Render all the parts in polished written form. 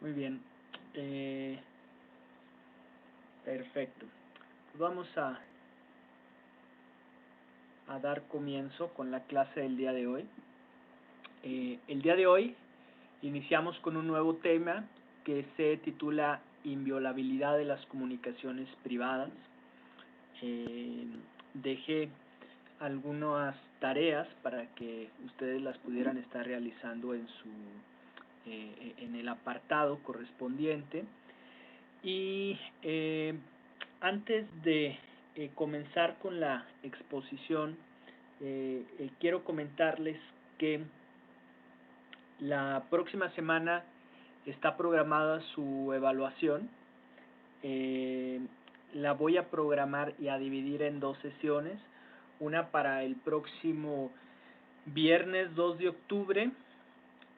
Muy bien. Perfecto. Pues vamos a dar comienzo con la clase del día de hoy. El día de hoy iniciamos con un nuevo tema que se titula Inviolabilidad de las comunicaciones privadas. Dejé algunas tareas para que ustedes las pudieran estar realizando en el apartado correspondiente. Y antes de comenzar con la exposición, quiero comentarles que la próxima semana está programada su evaluación. La voy a programar y a dividir en 2 sesiones, una para el próximo viernes 2 de octubre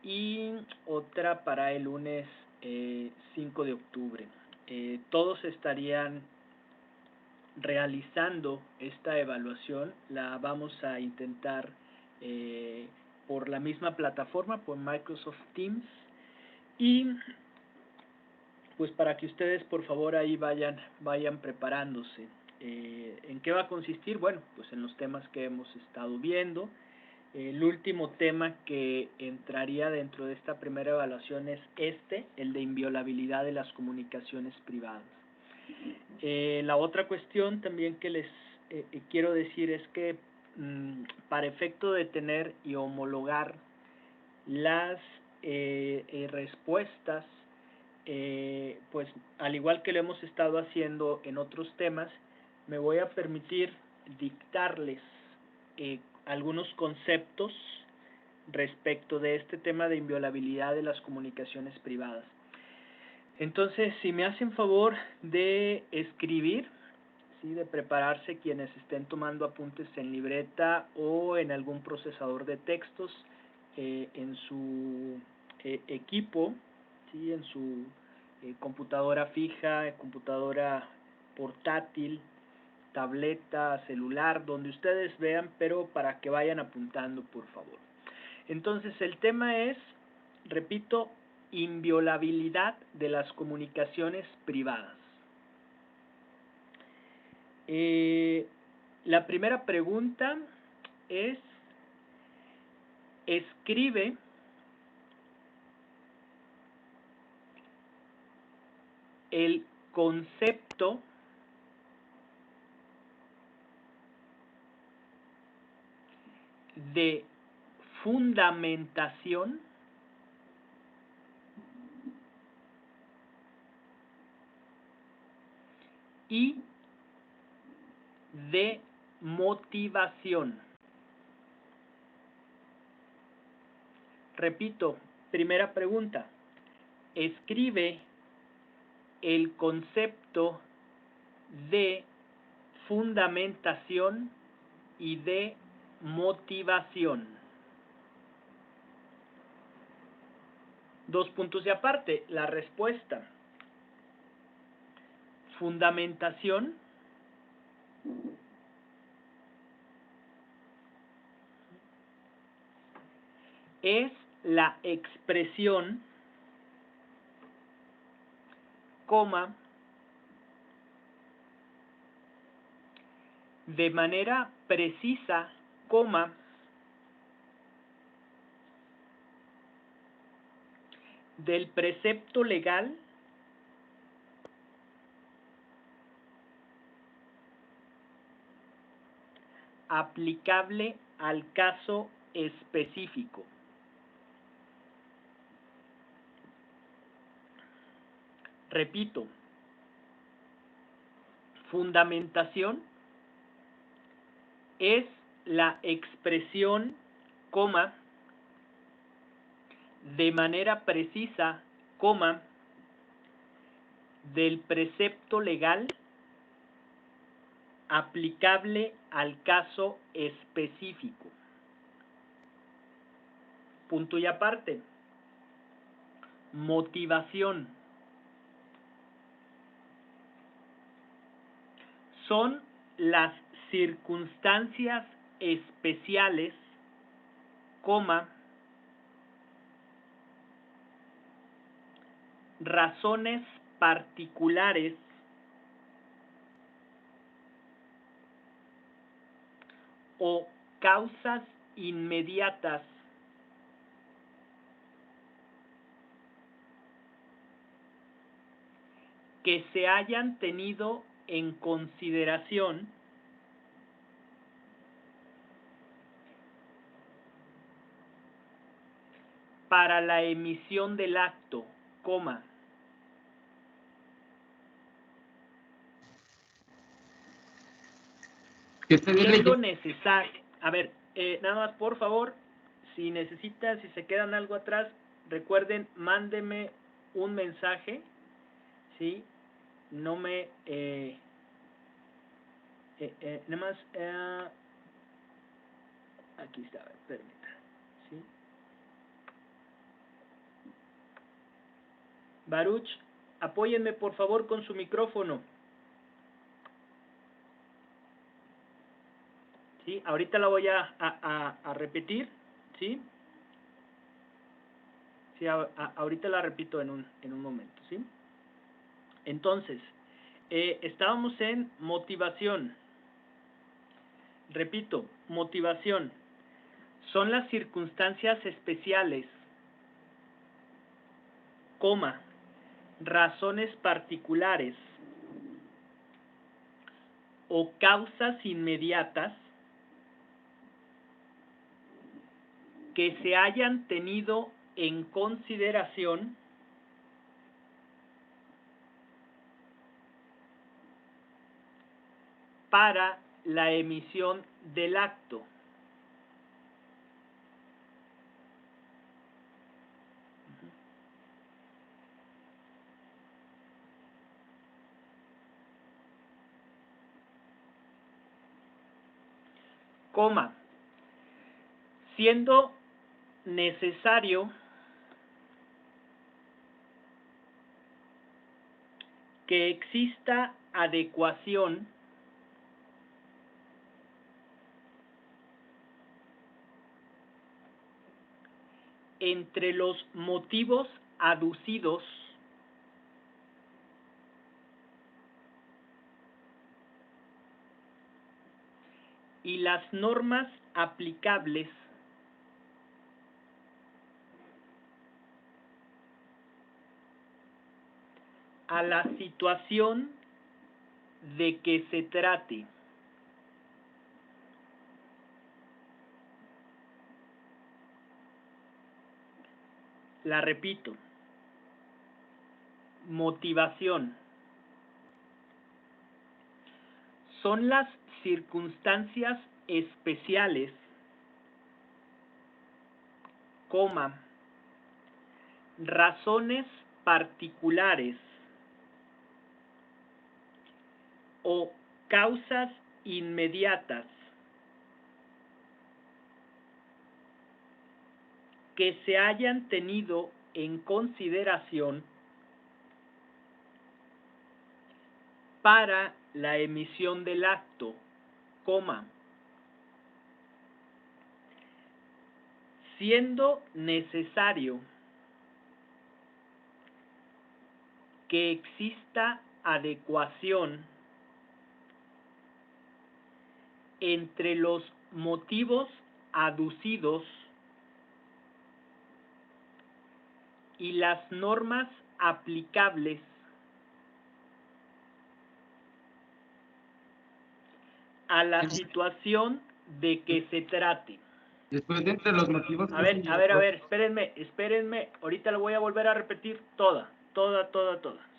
y otra para el lunes 5 de octubre. Todos estarían realizando esta evaluación. La vamos a intentar por la misma plataforma, por Microsoft Teams, y pues para que ustedes por favor ahí vayan preparándose. ¿En qué va a consistir? Bueno, pues en los temas que hemos estado viendo. El último tema que entraría dentro de esta primera evaluación es el de inviolabilidad de las comunicaciones privadas. La otra cuestión también que les quiero decir es que para efecto de tener y homologar las respuestas, pues al igual que lo hemos estado haciendo en otros temas, me voy a permitir dictarles algunos conceptos respecto de este tema de inviolabilidad de las comunicaciones privadas. Entonces, si me hacen favor de escribir, ¿sí?, de prepararse quienes estén tomando apuntes en libreta o en algún procesador de textos en su equipo, ¿sí?, en su computadora fija, computadora portátil, tableta, celular, donde ustedes vean, pero para que vayan apuntando, por favor. Entonces, el tema es, repito, inviolabilidad de las comunicaciones privadas. La primera pregunta es, escribe el concepto de fundamentación y de motivación. Repito, primera pregunta, escribe el concepto de fundamentación y de motivación. 2 puntos de aparte, la respuesta. Fundamentación es la expresión, coma, de manera precisa, coma, del precepto legal aplicable al caso específico. Repito, fundamentación es la expresión, coma, de manera precisa, coma, del precepto legal aplicable al caso específico. Punto y aparte. Motivación. Son las circunstancias especiales, coma, razones particulares o causas inmediatas que se hayan tenido en consideración para la emisión del acto, coma. Siendo necesario. A ver, nada más, por favor, si necesitan, si se quedan algo atrás, recuerden, mándeme un mensaje, ¿sí? No me... nada más... aquí está, permita, ¿sí? Baruch, apóyenme por favor con su micrófono. ¿Sí? Ahorita la voy a repetir, ¿sí? Sí, ahorita la repito en un momento, ¿sí? Entonces, estábamos en motivación. Repito, motivación. Son las circunstancias especiales, coma, razones particulares o causas inmediatas que se hayan tenido en consideración para la emisión del acto. Coma, siendo necesario que exista adecuación entre los motivos aducidos y las normas aplicables a la situación de que se trate. La repito. Motivación. Son las circunstancias especiales, coma, razones particulares o causas inmediatas que se hayan tenido en consideración para la emisión del acto, coma, siendo necesario que exista adecuación entre los motivos aducidos y las normas aplicables a la situación de que se trate. Después de entre los motivos... A ver, espérenme, ahorita lo voy a volver a repetir toda,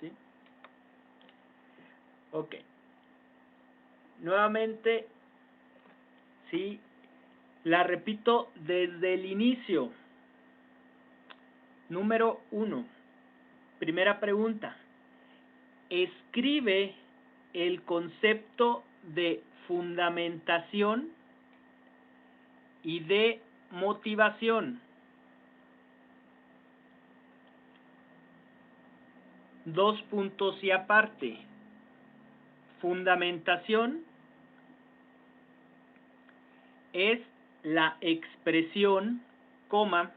¿sí? Ok. Nuevamente, ¿sí? La repito desde el inicio. Número 1. Primera pregunta. Escribe el concepto de fundamentación y de motivación. 2 puntos y aparte. Fundamentación es la expresión, coma,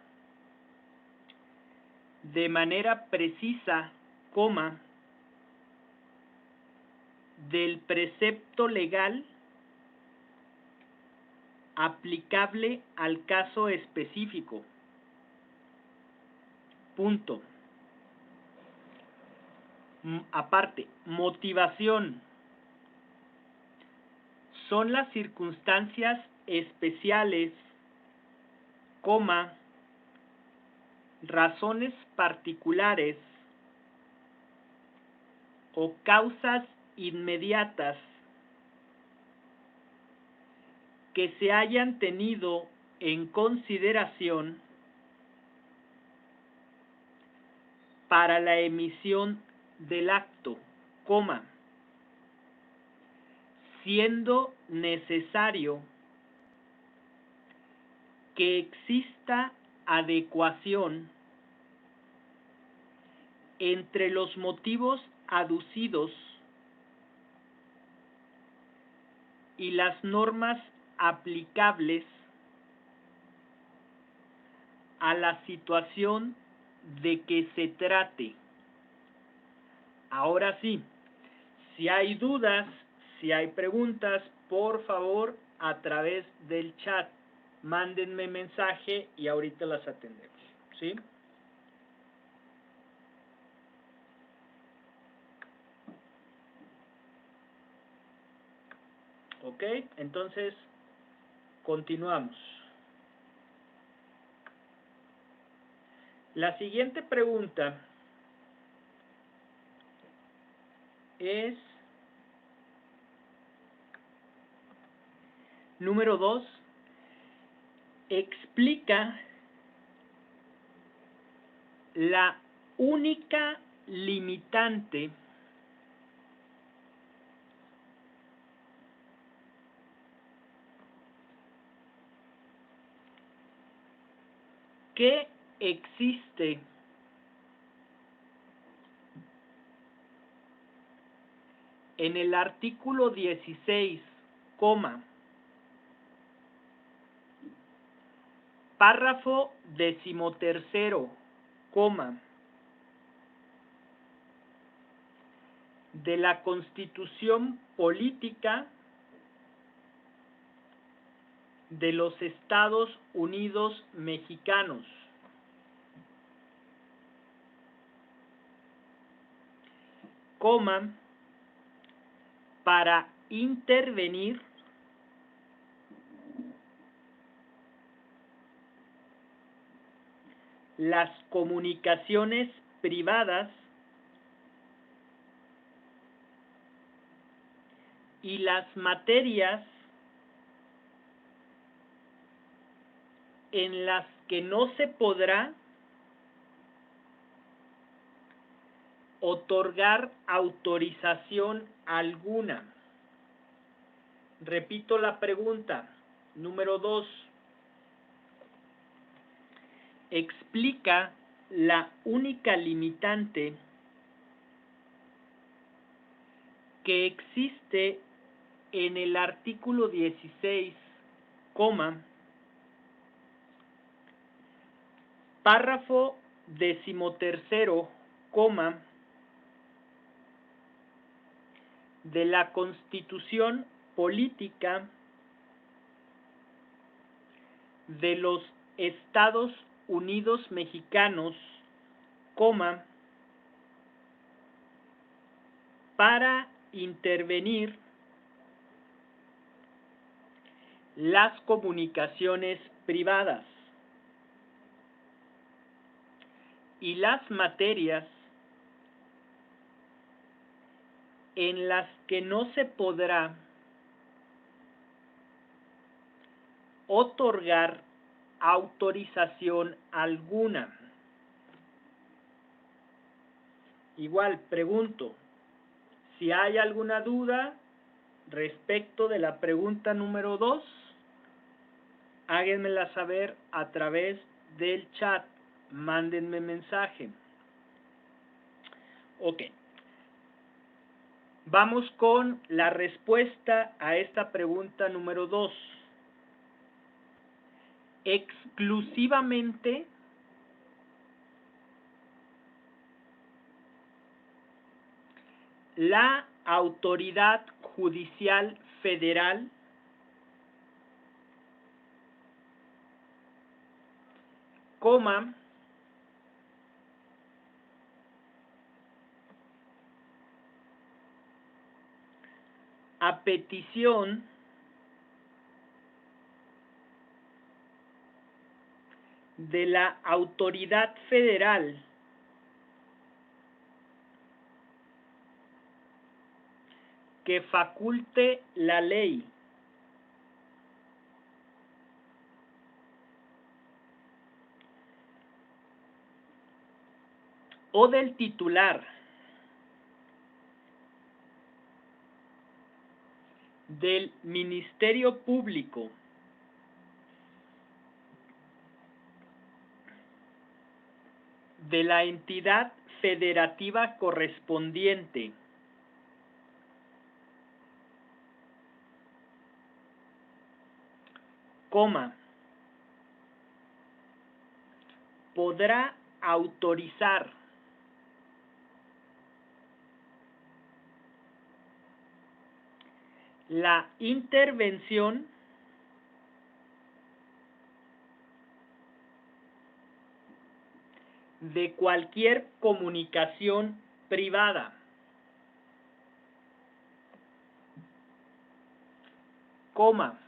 de manera precisa coma, del precepto legal aplicable al caso específico. Punto. Aparte, motivación. Son las circunstancias especiales, coma, razones particulares o causas inmediatas que se hayan tenido en consideración para la emisión del acto, coma, siendo necesario que exista adecuación entre los motivos aducidos y las normas aplicables a la situación de que se trate. Ahora sí, si hay dudas, si hay preguntas, por favor, a través del chat, mándenme mensaje y ahorita las atendemos, ¿sí? Ok, entonces, continuamos. La siguiente pregunta es número 2. Explica la única limitante que existe en el artículo 16, párrafo 13º, de la Constitución Política de los Estados Unidos Mexicanos, para intervenir las comunicaciones privadas y las materias en las que no se podrá otorgar autorización alguna. Repito la pregunta. Número 2. Explica la única limitante que existe en el artículo 16, párrafo 13º, de la Constitución Política de los Estados Unidos Mexicanos, para intervenir las comunicaciones privadas y las materias en las que no se podrá otorgar autorización alguna. Igual, pregunto, si hay alguna duda respecto de la pregunta número 2, háganmela saber a través del chat, mándenme mensaje. Ok. Vamos con la respuesta a esta pregunta número 2. Exclusivamente la autoridad judicial federal coma a petición de la autoridad federal que faculte la ley o del titular del Ministerio Público de la entidad federativa correspondiente coma podrá autorizar la intervención de cualquier comunicación privada, coma,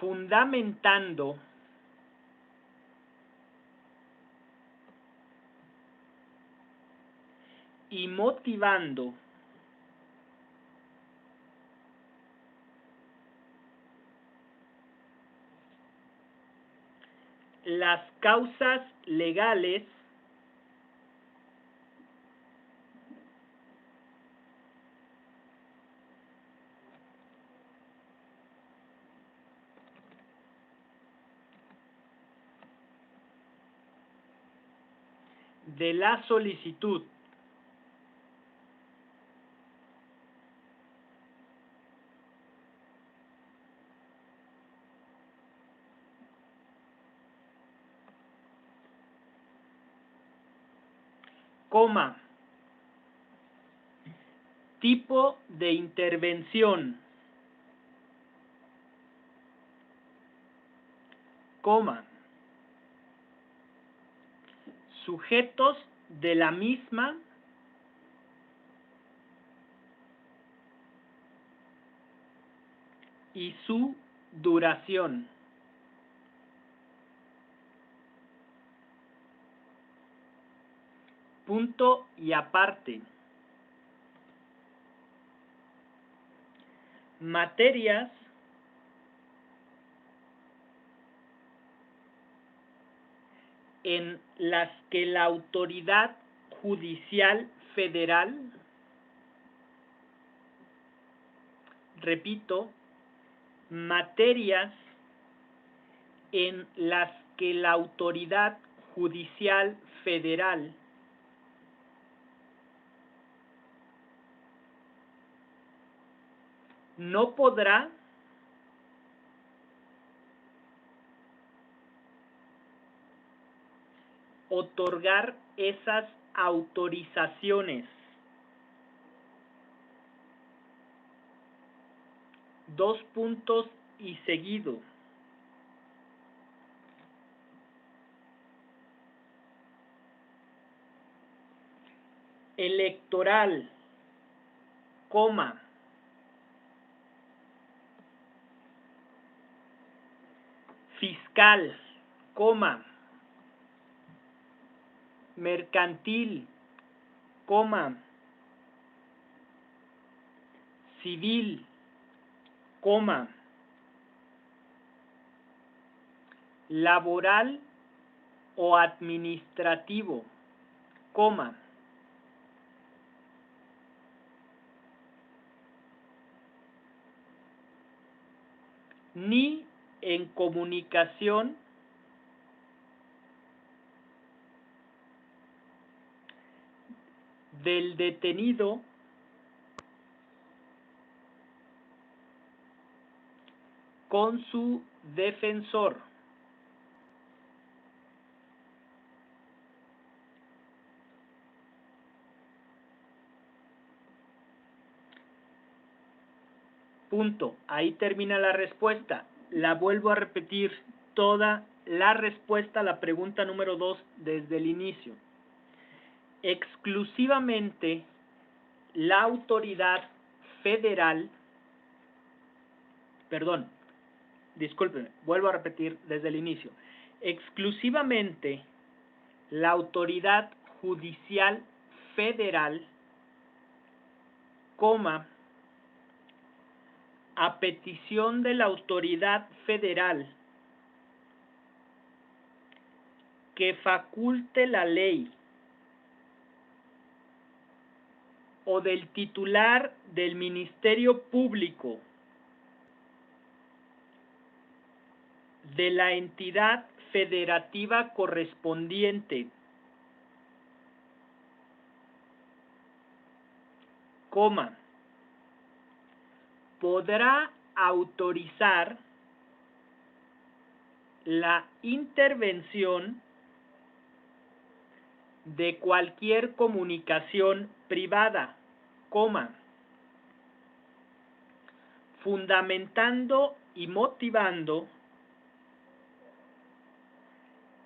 fundamentando y motivando las causas legales de la solicitud, coma, tipo de intervención, coma, sujetos de la misma y su duración. Punto y aparte. Materias en las que la autoridad judicial federal, repito, materias en las que la autoridad judicial federal no podrá otorgar esas autorizaciones. Dos puntos y seguido. Electoral, coma, fiscal, coma, mercantil, coma, civil, coma, laboral o administrativo, coma, ni en comunicación del detenido con su defensor. Punto. Ahí termina la respuesta. La vuelvo a repetir toda la respuesta a la pregunta número 2 desde el inicio. Exclusivamente la autoridad federal, perdón, discúlpenme, vuelvo a repetir desde el inicio. Exclusivamente la autoridad judicial federal, coma, a petición de la autoridad federal que faculte la ley o del titular del Ministerio Público de la entidad federativa correspondiente, coma, podrá autorizar la intervención de cualquier comunicación privada, coma, fundamentando y motivando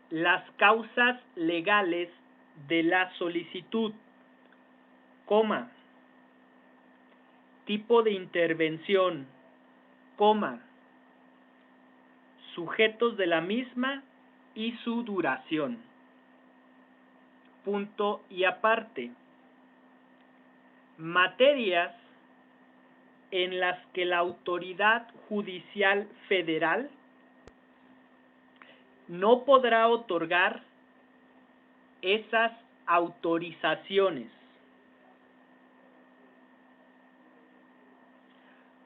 las causas legales de la solicitud, coma, tipo de intervención, coma, sujetos de la misma y su duración. Punto y aparte. Materias en las que la autoridad judicial federal no podrá otorgar esas autorizaciones.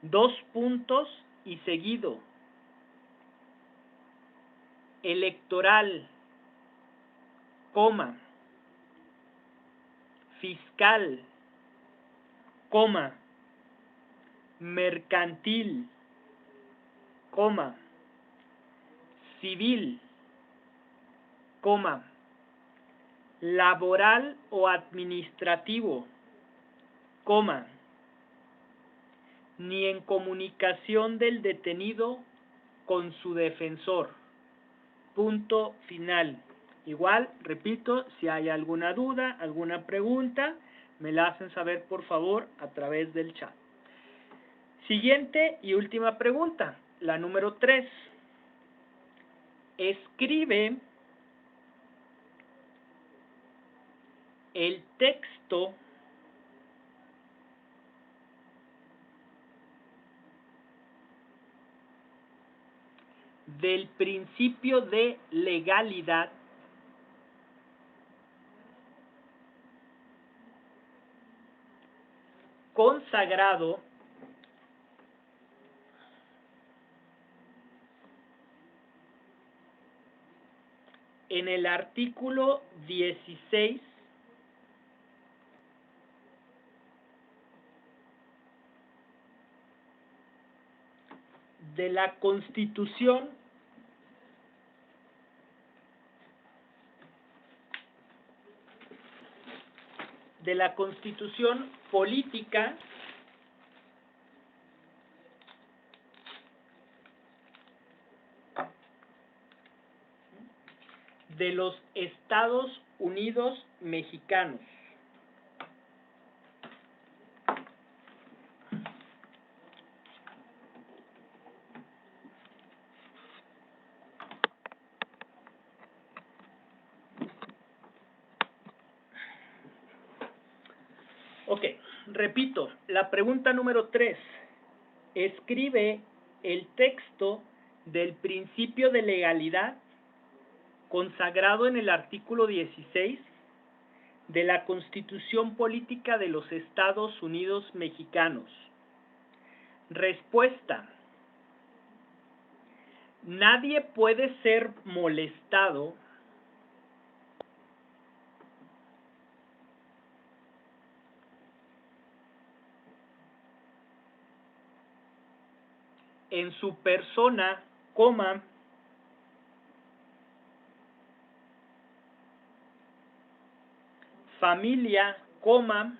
Dos puntos y seguido. Electoral, coma, fiscal, coma, mercantil, coma, civil, coma, laboral o administrativo, coma, ni en comunicación del detenido con su defensor. Punto final. Igual, repito, si hay alguna duda, alguna pregunta, me la hacen saber por favor a través del chat. Siguiente y última pregunta, la número 3. Escribe el texto del principio de legalidad consagrado en el artículo 16 de la Constitución Política de los Estados Unidos Mexicanos. Ok, repito, la pregunta número 3. Escribe el texto del principio de legalidad consagrado en el artículo 16 de la Constitución Política de los Estados Unidos Mexicanos. Respuesta. Nadie puede ser molestado en su persona, coma, familia, coma,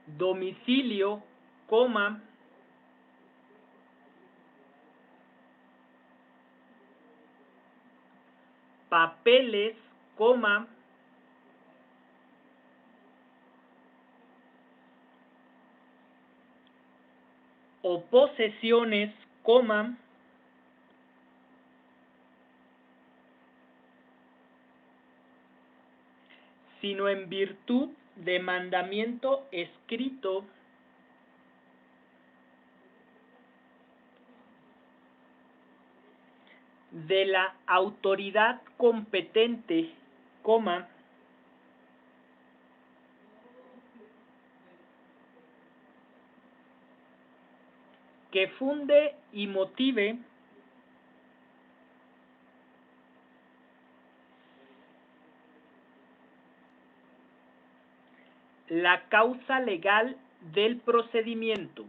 domicilio, coma, papeles, coma, o posesiones, coma, sino en virtud de mandamiento escrito de la autoridad competente, coma, que funde y motive la causa legal del procedimiento.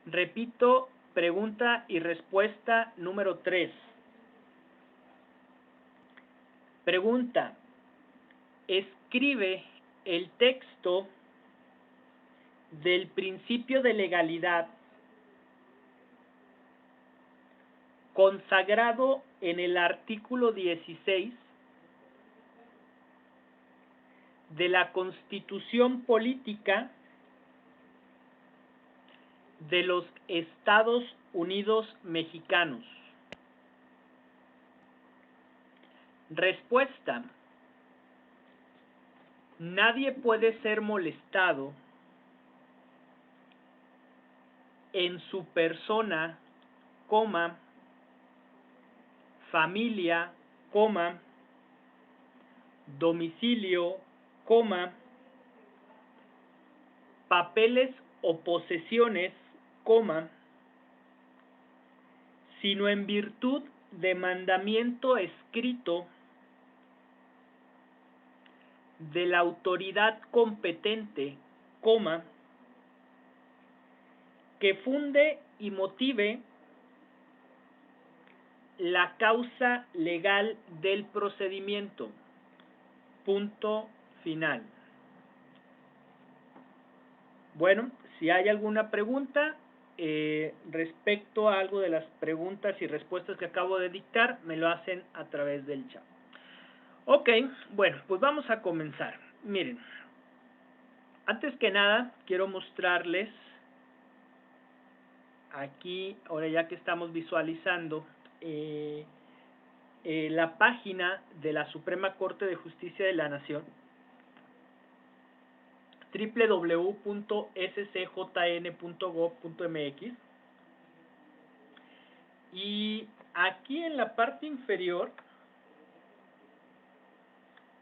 Repito, pregunta y respuesta número 3. Pregunta: escribe el texto del principio de legalidad consagrado en el artículo 16 de la Constitución Política de los Estados Unidos Mexicanos. Respuesta: nadie puede ser molestado en su persona, coma, familia, coma, domicilio, coma, papeles o posesiones, coma, sino en virtud de mandamiento escrito de la autoridad competente, coma, que funde y motive la causa legal del procedimiento. Punto final. Bueno, si hay alguna pregunta respecto a algo de las preguntas y respuestas que acabo de dictar, me lo hacen a través del chat. Ok, bueno, pues vamos a comenzar. Miren, antes que nada, quiero mostrarles aquí, ahora ya que estamos visualizando la página de la Suprema Corte de Justicia de la Nación, www.scjn.gov.mx, y aquí en la parte inferior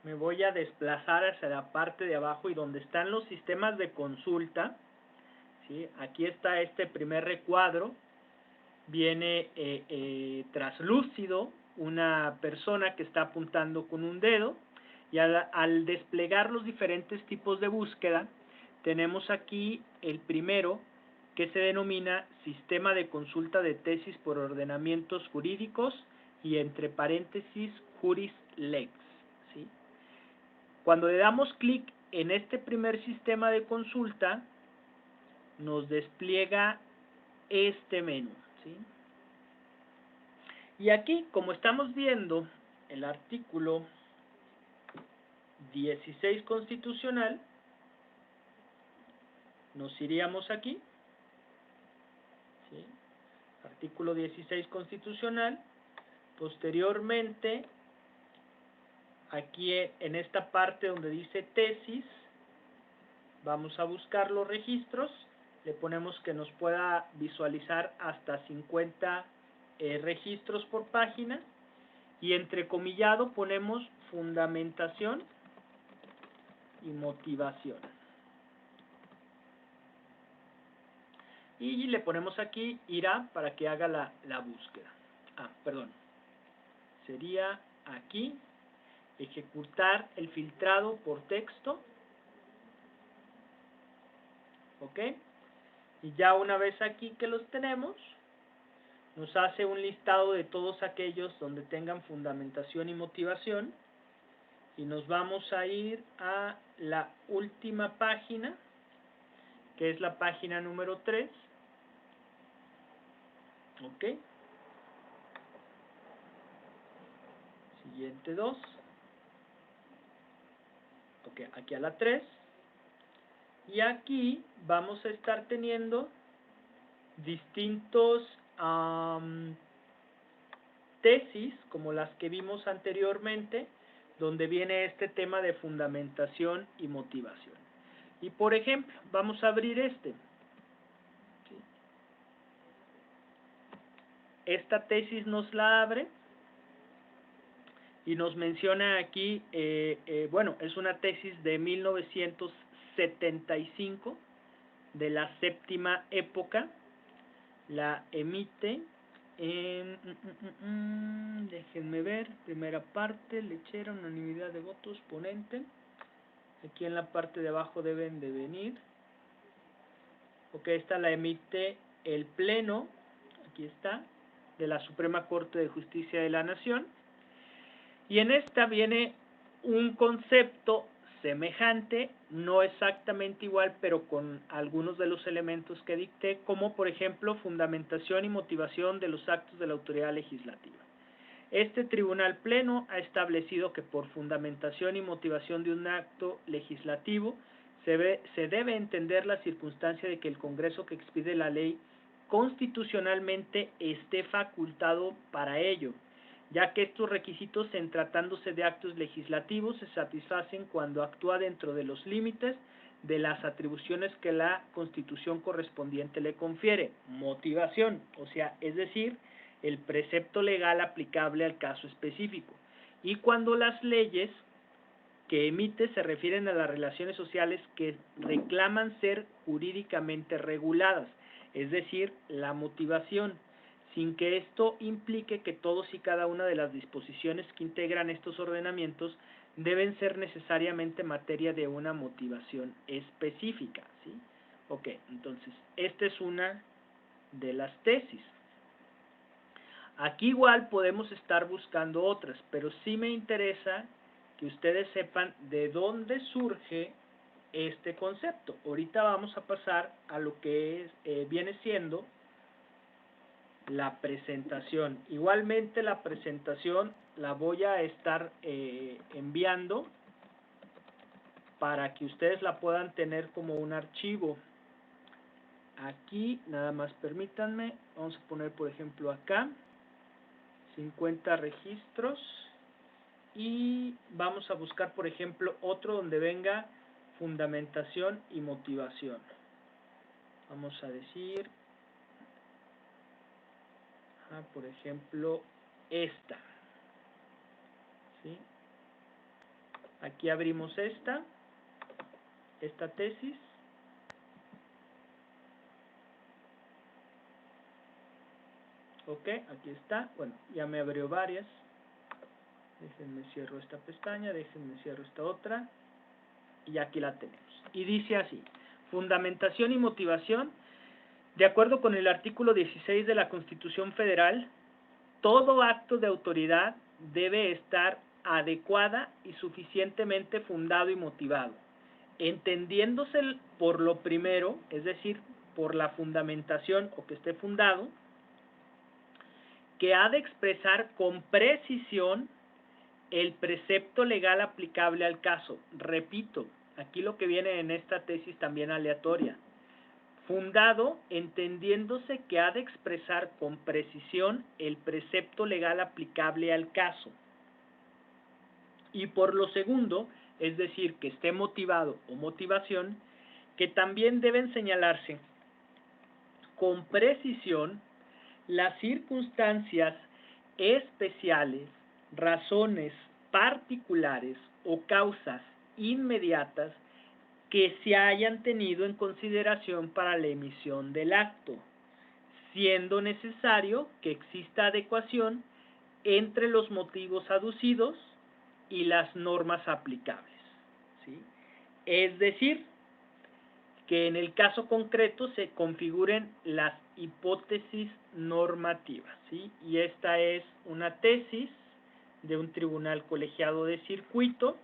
me voy a desplazar hacia la parte de abajo y donde están los sistemas de consulta, ¿sí? Aquí está este primer recuadro, viene traslúcido, una persona que está apuntando con un dedo, y al desplegar los diferentes tipos de búsqueda, tenemos aquí el primero, que se denomina Sistema de Consulta de Tesis por Ordenamientos Jurídicos, y entre paréntesis, Juris Lex, ¿sí? Cuando le damos clic en este primer sistema de consulta, nos despliega este menú, ¿sí? Y aquí, como estamos viendo el artículo 16 constitucional, nos iríamos aquí, ¿sí? Artículo 16 constitucional. Posteriormente, aquí en esta parte donde dice tesis, vamos a buscar los registros, le ponemos que nos pueda visualizar hasta 50 registros por página, y entrecomillado ponemos fundamentación y motivación. Y le ponemos aquí irá para que haga la búsqueda. Perdón. Sería aquí ejecutar el filtrado por texto. ¿Ok? Y ya una vez aquí que los tenemos, nos hace un listado de todos aquellos donde tengan fundamentación y motivación, y nos vamos a ir a la última página, que es la página número 3. Ok. Siguiente 2. Ok, aquí a la 3. Y aquí vamos a estar teniendo distintos tesis, como las que vimos anteriormente, donde viene este tema de fundamentación y motivación. Y por ejemplo, vamos a abrir este. ¿Sí? Esta tesis nos la abre y nos menciona aquí, bueno, es una tesis de 1975, de la séptima época, la emite en, déjenme ver, primera parte, lechera, unanimidad de votos, ponente, aquí en la parte de abajo deben de venir, ok, esta la emite el Pleno, aquí está, de la Suprema Corte de Justicia de la Nación, y en esta viene un concepto semejante, no exactamente igual, pero con algunos de los elementos que dicté, como por ejemplo fundamentación y motivación de los actos de la autoridad legislativa. Este Tribunal Pleno ha establecido que por fundamentación y motivación de un acto legislativo se debe entender la circunstancia de que el Congreso que expide la ley constitucionalmente esté facultado para ello, ya que estos requisitos, en tratándose de actos legislativos, se satisfacen cuando actúa dentro de los límites de las atribuciones que la Constitución correspondiente le confiere. Motivación, o sea, es decir, el precepto legal aplicable al caso específico. Y cuando las leyes que emite se refieren a las relaciones sociales que reclaman ser jurídicamente reguladas, es decir, la motivación, sin que esto implique que todos y cada una de las disposiciones que integran estos ordenamientos deben ser necesariamente materia de una motivación específica, ¿sí? Ok, entonces, esta es una de las tesis. Aquí igual podemos estar buscando otras, pero sí me interesa que ustedes sepan de dónde surge este concepto. Ahorita vamos a pasar a lo que es, viene siendo la presentación. Igualmente la presentación la voy a estar enviando para que ustedes la puedan tener como un archivo. Aquí, nada más permítanme, vamos a poner por ejemplo acá 50 registros y vamos a buscar por ejemplo otro donde venga fundamentación y motivación. Vamos a decir, por ejemplo, esta. ¿Sí? Aquí abrimos esta tesis. Ok, aquí está. Bueno, ya me abrió varias. Déjenme cierro esta pestaña, déjenme cierro esta otra. Y aquí la tenemos. Y dice así: fundamentación y motivación. De acuerdo con el artículo 16 de la Constitución Federal, todo acto de autoridad debe estar adecuada y suficientemente fundado y motivado, entendiéndose por lo primero, es decir, por la fundamentación o que esté fundado, que ha de expresar con precisión el precepto legal aplicable al caso. Repito, aquí lo que viene en esta tesis también aleatoria. Fundado, entendiéndose que ha de expresar con precisión el precepto legal aplicable al caso. Y por lo segundo, es decir, que esté motivado o motivación, que también deben señalarse con precisión las circunstancias especiales, razones particulares o causas inmediatas que se hayan tenido en consideración para la emisión del acto, siendo necesario que exista adecuación entre los motivos aducidos y las normas aplicables, ¿sí? Es decir, que en el caso concreto se configuren las hipótesis normativas, ¿sí? Y esta es una tesis de un tribunal colegiado de circuito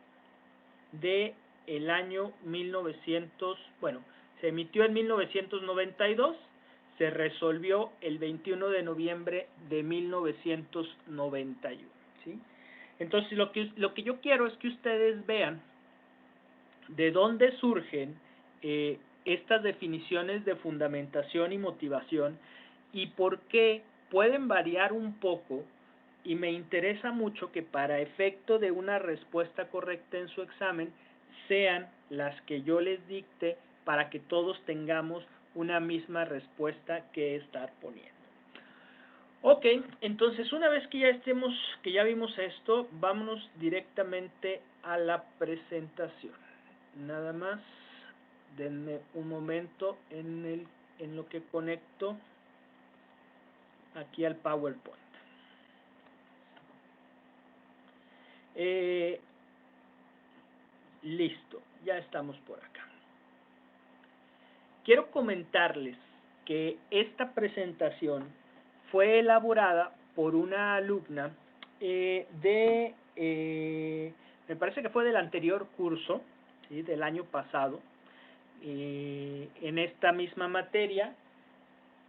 de el año 1900, bueno, se emitió en 1992, se resolvió el 21 de noviembre de 1991, ¿sí? Entonces, lo que yo quiero es que ustedes vean de dónde surgen estas definiciones de fundamentación y motivación y por qué pueden variar un poco, y me interesa mucho que para efecto de una respuesta correcta en su examen sean las que yo les dicte para que todos tengamos una misma respuesta que estar poniendo. Ok, entonces una vez que ya vimos esto, vámonos directamente a la presentación. Nada más, denme un momento en lo que conecto aquí al PowerPoint. Listo, ya estamos por acá. Quiero comentarles que esta presentación fue elaborada por una alumna me parece que fue del anterior curso, ¿sí? Del año pasado, en esta misma materia.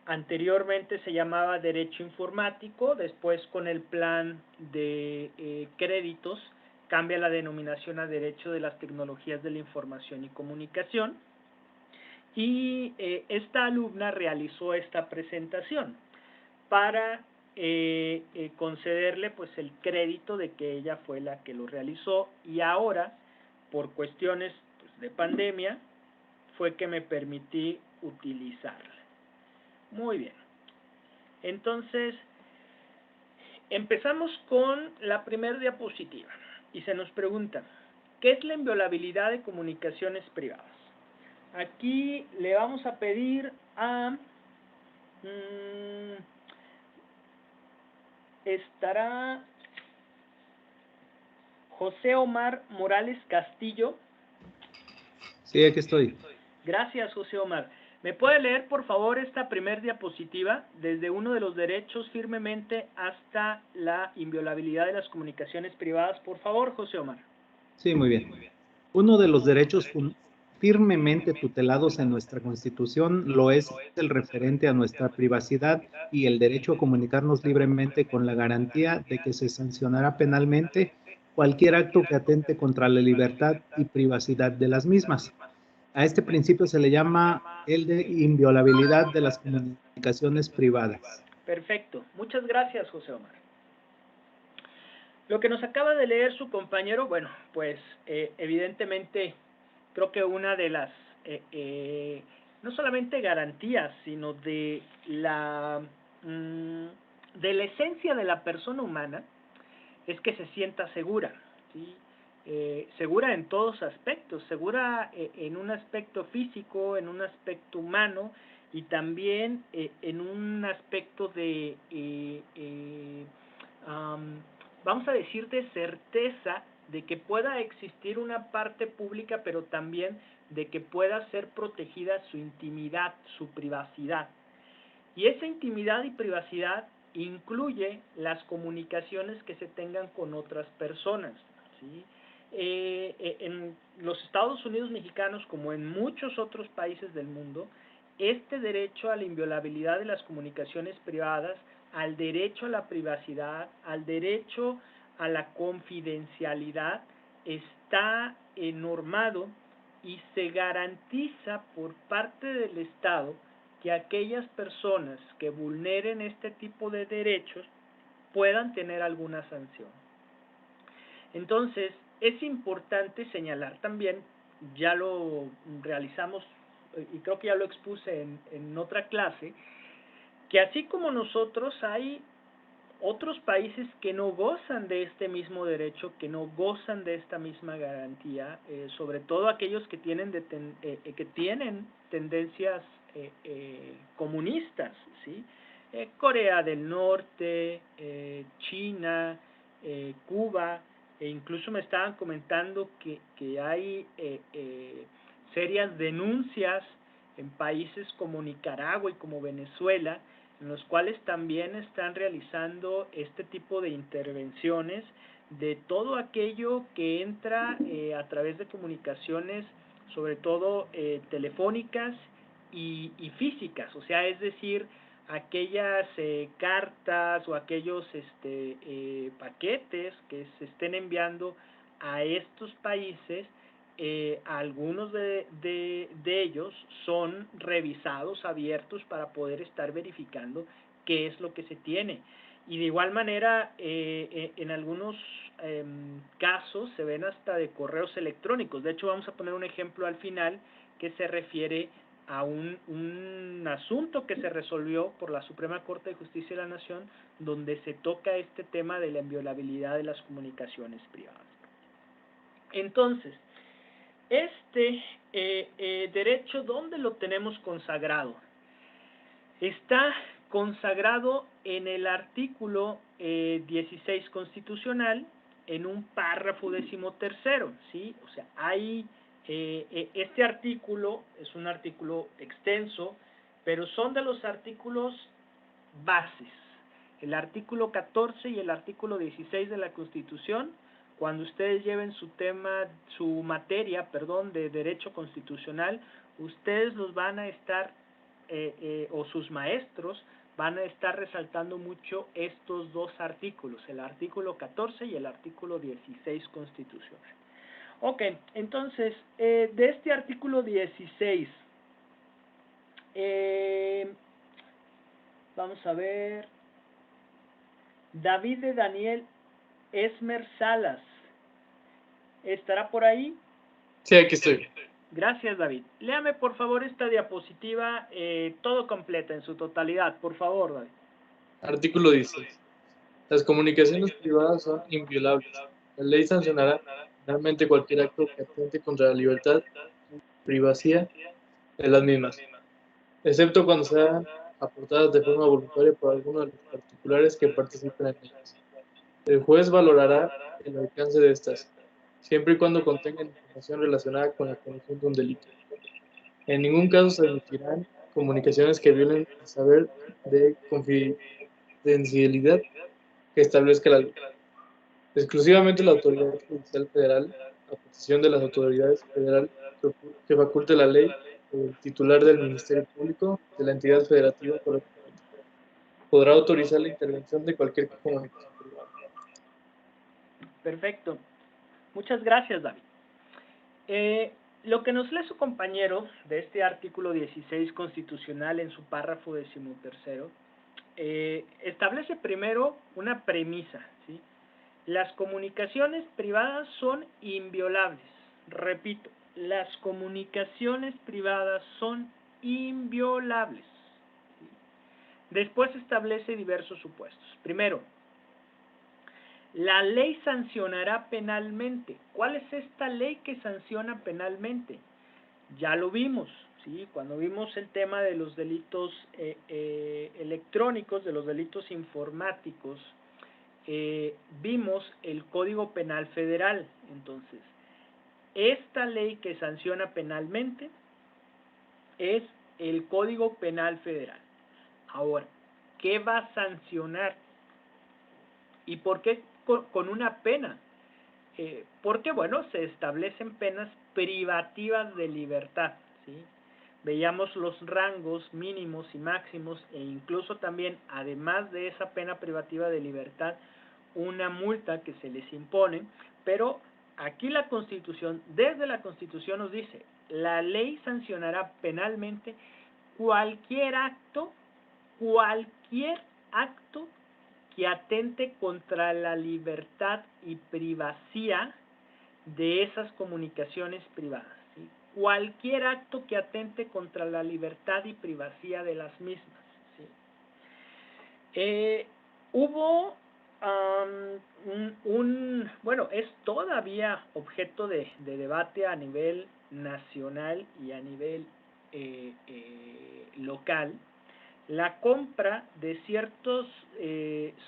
Anteriormente se llamaba Derecho Informático, después con el plan de créditos cambia la denominación a Derecho de las Tecnologías de la Información y Comunicación, y esta alumna realizó esta presentación para concederle pues el crédito de que ella fue la que lo realizó, y ahora por cuestiones pues, de pandemia fue que me permití utilizarla. Muy bien, entonces empezamos con la primera diapositiva y se nos pregunta, ¿qué es la inviolabilidad de comunicaciones privadas? Aquí le vamos a pedir a estará José Omar Morales Castillo. Sí, aquí estoy. Gracias, José Omar. ¿Me puede leer, por favor, esta primer diapositiva desde uno de los derechos firmemente hasta la inviolabilidad de las comunicaciones privadas? Por favor, José Omar. Sí, muy bien. Uno de los derechos firmemente tutelados en nuestra Constitución lo es el referente a nuestra privacidad y el derecho a comunicarnos libremente con la garantía de que se sancionará penalmente cualquier acto que atente contra la libertad y privacidad de las mismas. A este principio se le llama el de inviolabilidad de las comunicaciones privadas. Perfecto. Muchas gracias, José Omar. Lo que nos acaba de leer su compañero, bueno, pues evidentemente creo que una de las, no solamente garantías, sino de de la esencia de la persona humana, es que se sienta segura, ¿sí? Segura en todos aspectos, segura en un aspecto físico, en un aspecto humano y también en un aspecto de, vamos a decir, de certeza de que pueda existir una parte pública, pero también de que pueda ser protegida su intimidad, su privacidad. Y esa intimidad y privacidad incluye las comunicaciones que se tengan con otras personas, ¿sí? En los Estados Unidos mexicanos, como en muchos otros países del mundo, este derecho a la inviolabilidad de las comunicaciones privadas, al derecho a la privacidad, al derecho a la confidencialidad, está normado y se garantiza por parte del Estado que aquellas personas que vulneren este tipo de derechos puedan tener alguna sanción. Entonces, es importante señalar también, ya lo realizamos y creo que ya lo expuse en otra clase, que así como nosotros hay otros países que no gozan de este mismo derecho, que no gozan de esta misma garantía, sobre todo aquellos que tienen tendencias comunistas, ¿sí? Corea del Norte, China, Cuba, e incluso me estaban comentando que hay serias denuncias en países como Nicaragua y como Venezuela, en los cuales también están realizando este tipo de intervenciones de todo aquello que entra a través de comunicaciones, sobre todo telefónicas y físicas, o sea, es decir, aquellas cartas o aquellos paquetes que se estén enviando a estos países. Algunos de ellos son revisados, abiertos, para poder estar verificando qué es lo que se tiene. Y de igual manera, en algunos casos se ven hasta de correos electrónicos. De hecho, vamos a poner un ejemplo al final que se refiere a un asunto que se resolvió por la Suprema Corte de Justicia de la Nación, donde se toca este tema de la inviolabilidad de las comunicaciones privadas. Entonces, derecho, ¿dónde lo tenemos consagrado? Está consagrado en el artículo 16 constitucional, en un párrafo 13º, ¿sí? O sea, hay este artículo, es un artículo extenso, pero son de los artículos bases. El artículo 14 y el artículo 16 de la Constitución. Cuando ustedes lleven su materia de derecho constitucional, ustedes los van a estar, o sus maestros van a estar resaltando mucho estos dos artículos, el artículo 14 y el artículo 16 constitucional. Ok, entonces, de este artículo 16, vamos a ver, David de Daniel Esmer Salas, ¿estará por ahí? Sí, aquí estoy. Gracias, David. Léame, por favor, esta diapositiva todo completa, en su totalidad. Por favor, David. Artículo 16. Las comunicaciones privadas son inviolables. La ley sancionará penalmente cualquier acto que atente contra la libertad y privacidad de las mismas, excepto cuando sean aportadas de forma voluntaria por alguno de los particulares que participen en ellas. El juez valorará el alcance de estas, siempre y cuando contengan información relacionada con la comisión de un delito. En ningún caso se admitirán comunicaciones que violen el saber de confidencialidad que establezca la ley. Exclusivamente la Autoridad Judicial Federal, a petición de las autoridades federales que faculte la ley, o el titular del Ministerio Público de la entidad federativa correspondiente, podrá autorizar la intervención de cualquier comunicación privada. Perfecto. Muchas gracias, David. Lo que nos lee su compañero de este artículo 16 constitucional en su párrafo 13º, establece primero una premisa, ¿sí? Las comunicaciones privadas son inviolables. Repito, las comunicaciones privadas son inviolables. Después establece diversos supuestos. Primero, la ley sancionará penalmente. ¿Cuál es esta ley que sanciona penalmente? Ya lo vimos, ¿sí? Cuando vimos el tema de los delitos electrónicos, de los delitos informáticos, vimos el Código Penal Federal. Entonces, esta ley que sanciona penalmente es el Código Penal Federal. Ahora, ¿qué va a sancionar? ¿Y por qué con una pena? Porque, bueno, se establecen penas privativas de libertad, ¿sí? Veíamos los rangos mínimos y máximos, e incluso también, además de esa pena privativa de libertad, una multa que se les impone. Pero aquí la Constitución, desde la Constitución nos dice, la ley sancionará penalmente cualquier acto que atente contra la libertad y privacidad de esas comunicaciones privadas, ¿sí? Cualquier acto que atente contra la libertad y privacidad de las mismas, ¿sí? Hubo bueno, es todavía objeto de debate a nivel nacional y a nivel local, la compra de ciertos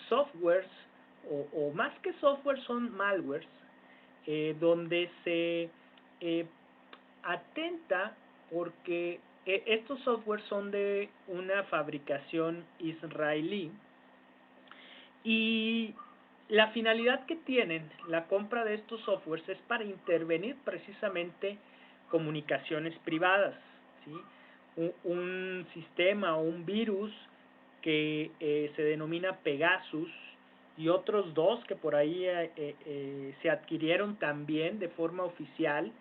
softwares, o más que software son malwares, donde se atenta, porque estos softwares son de una fabricación israelí, y La finalidad que tienen la compra de estos softwares es para intervenir precisamente comunicaciones privadas, ¿sí? Un sistema o un virus que se denomina Pegasus y otros dos que por ahí se adquirieron también de forma oficial,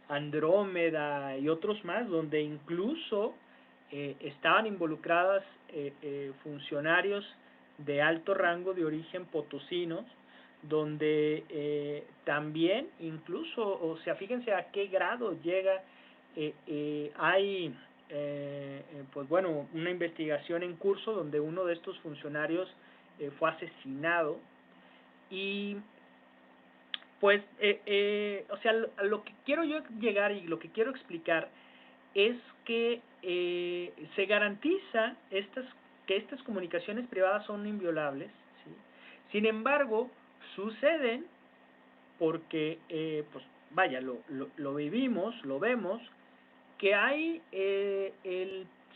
Andrómeda y otros más, donde incluso estaban involucradas funcionarios de alto rango de origen potosinos, donde también incluso, o sea, fíjense a qué grado llega, hay pues bueno, una investigación en curso donde uno de estos funcionarios fue asesinado y pues, o sea, a lo que quiero yo llegar y lo que quiero explicar es que se garantiza que estas comunicaciones privadas son inviolables, ¿sí? Sin embargo, suceden porque, pues vaya, lo vivimos, lo vemos, que hay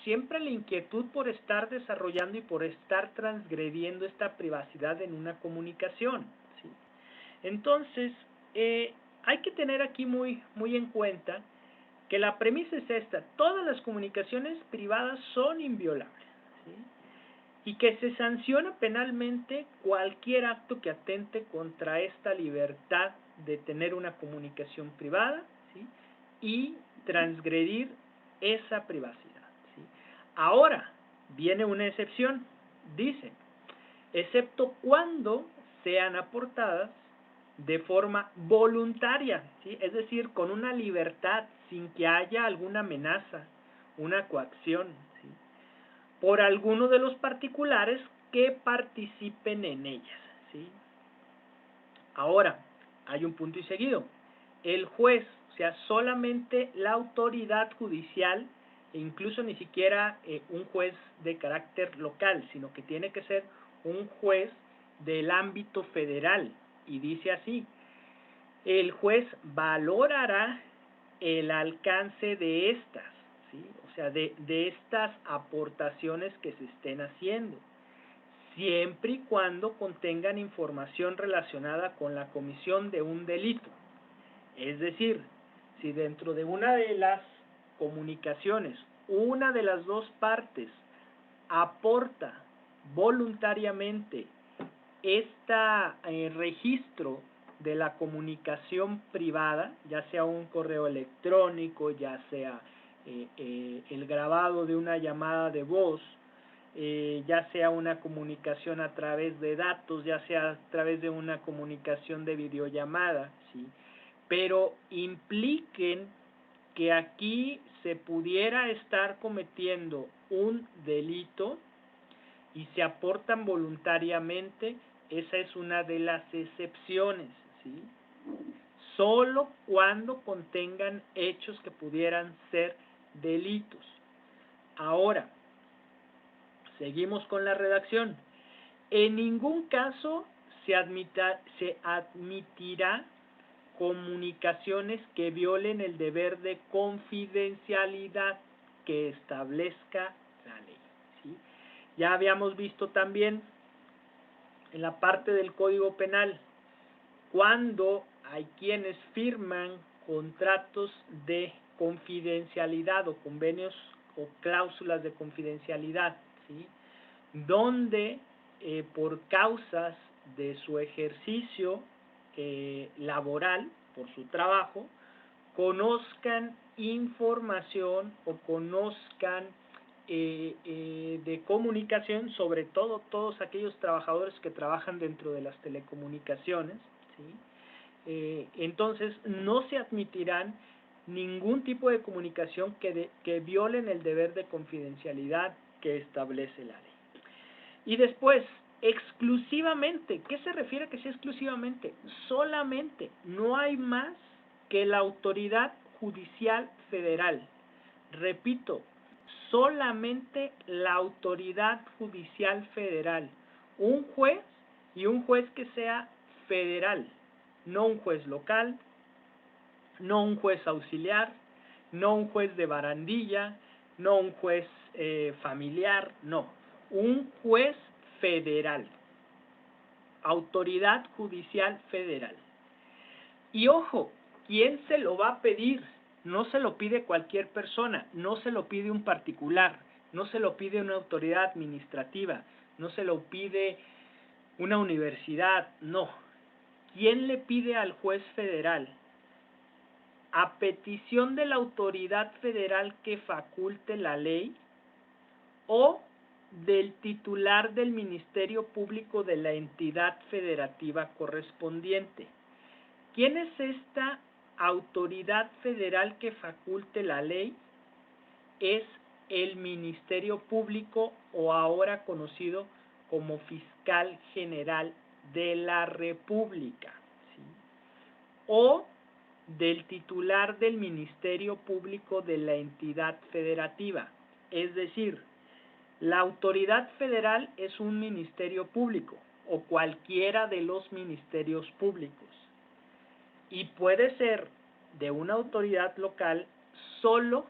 siempre la inquietud por estar desarrollando y por estar transgrediendo esta privacidad en una comunicación, ¿sí? Entonces, hay que tener aquí muy en cuenta que la premisa es esta: todas las comunicaciones privadas son inviolables, ¿sí? Y que se sanciona penalmente cualquier acto que atente contra esta libertad de tener una comunicación privada, ¿sí? Y transgredir esa privacidad, ¿sí? Ahora, viene una excepción, dice, excepto cuando sean aportadas de forma voluntaria, ¿sí? Es decir, con una libertad, sin que haya alguna amenaza, una coacción, ¿sí? Por alguno de los particulares que participen en ellas, ¿sí? Ahora, hay un punto y seguido. El juez, o sea, solamente la autoridad judicial, e incluso ni siquiera un juez de carácter local, sino que tiene que ser un juez del ámbito federal. Y dice así: el juez valorará el alcance de estas, ¿sí? O sea, de estas aportaciones que se estén haciendo, siempre y cuando contengan información relacionada con la comisión de un delito. Es decir, si dentro de una de las comunicaciones, una de las dos partes aporta voluntariamente este registro de la comunicación privada, ya sea un correo electrónico, ya sea el grabado de una llamada de voz, ya sea una comunicación a través de datos, ya sea a través de una comunicación de videollamada, ¿sí? Pero impliquen que aquí se pudiera estar cometiendo un delito y se aportan voluntariamente, esa es una de las excepciones, ¿sí? Solo cuando contengan hechos que pudieran ser delitos. Ahora, seguimos con la redacción. En ningún caso se admitirá comunicaciones que violen el deber de confidencialidad que establezca la ley, ¿sí? Ya habíamos visto también en la parte del Código Penal, cuando hay quienes firman contratos de confidencialidad o convenios o cláusulas de confidencialidad, ¿sí? Donde por causas de su ejercicio laboral, por su trabajo, conozcan información o conozcan de comunicación, sobre todo todos aquellos trabajadores que trabajan dentro de las telecomunicaciones, ¿sí? Entonces no se admitirán ningún tipo de comunicación que violen el deber de confidencialidad que establece la ley. Y después, exclusivamente, ¿qué se refiere a que sea exclusivamente? Solamente, no hay más que la autoridad judicial federal. Repito, solamente la autoridad judicial federal. Un juez, y un juez que sea federal, no un juez local, no un juez auxiliar, no un juez de barandilla, no un juez familiar, no. Un juez federal. Autoridad judicial federal. Y ojo, ¿quién se lo va a pedir? No se lo pide cualquier persona, no se lo pide un particular, no se lo pide una autoridad administrativa, no se lo pide una universidad, no. ¿Quién le pide al juez federal? A petición de la autoridad federal que faculte la ley o del titular del Ministerio Público de la entidad federativa correspondiente. ¿Quién es esta autoridad federal que faculte la ley? Es el Ministerio Público, o ahora conocido como Fiscal General de la República, ¿sí? O del titular del Ministerio Público de la entidad federativa. Es decir, la autoridad federal es un ministerio público o cualquiera de los ministerios públicos. Y puede ser de una autoridad local solo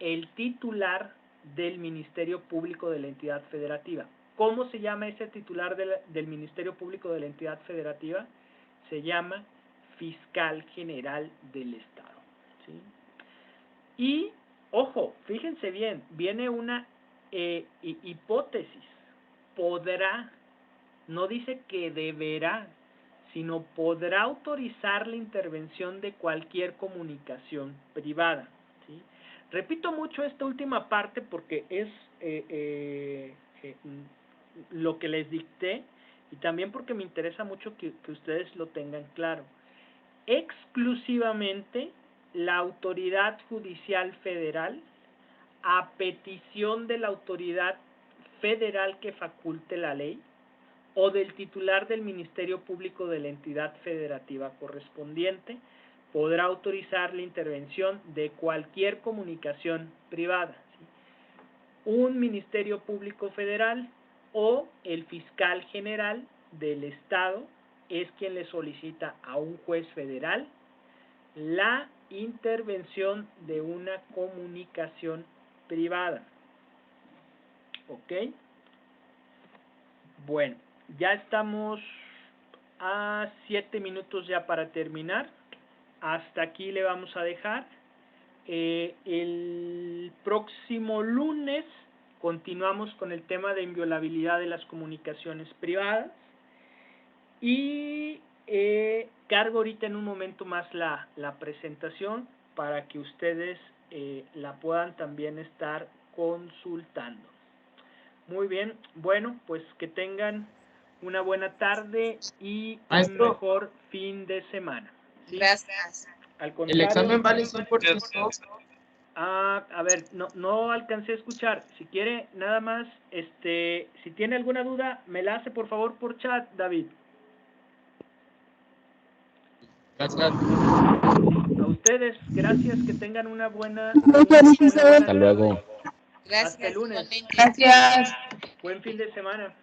el titular del Ministerio Público de la entidad federativa. ¿Cómo se llama ese titular del Ministerio Público de la entidad federativa? Se llama Fiscal General del Estado, ¿sí? Y, ojo, fíjense bien, viene una hipótesis. Podrá, no dice que deberá, sino podrá autorizar la intervención de cualquier comunicación privada, ¿sí? Repito mucho esta última parte porque es lo que les dicté y también porque me interesa mucho que ustedes lo tengan claro. Exclusivamente la autoridad judicial federal, a petición de la autoridad federal que faculte la ley o del titular del Ministerio Público de la entidad federativa correspondiente, podrá autorizar la intervención de cualquier comunicación privada, ¿sí? Un Ministerio Público Federal o el fiscal general del Estado es quien le solicita a un juez federal la intervención de una comunicación privada. ¿Ok? Bueno, ya estamos a 7 minutos ya para terminar. Hasta aquí le vamos a dejar. El próximo lunes continuamos con el tema de inviolabilidad de las comunicaciones privadas. Y cargo ahorita en un momento más la presentación para que ustedes la puedan también estar consultando. Muy bien, bueno, pues que tengan una buena tarde y Maestro, un mejor fin de semana. ¿Sí? Gracias. Al ¿el contrario, examen vale 100%? a ver, no alcancé a escuchar. Si quiere, nada más, si tiene alguna duda, me la hace por favor por chat, David. Gracias. A ustedes, gracias, que tengan una buena Hasta luego. Hasta el lunes. Gracias. Gracias. Buen fin de semana.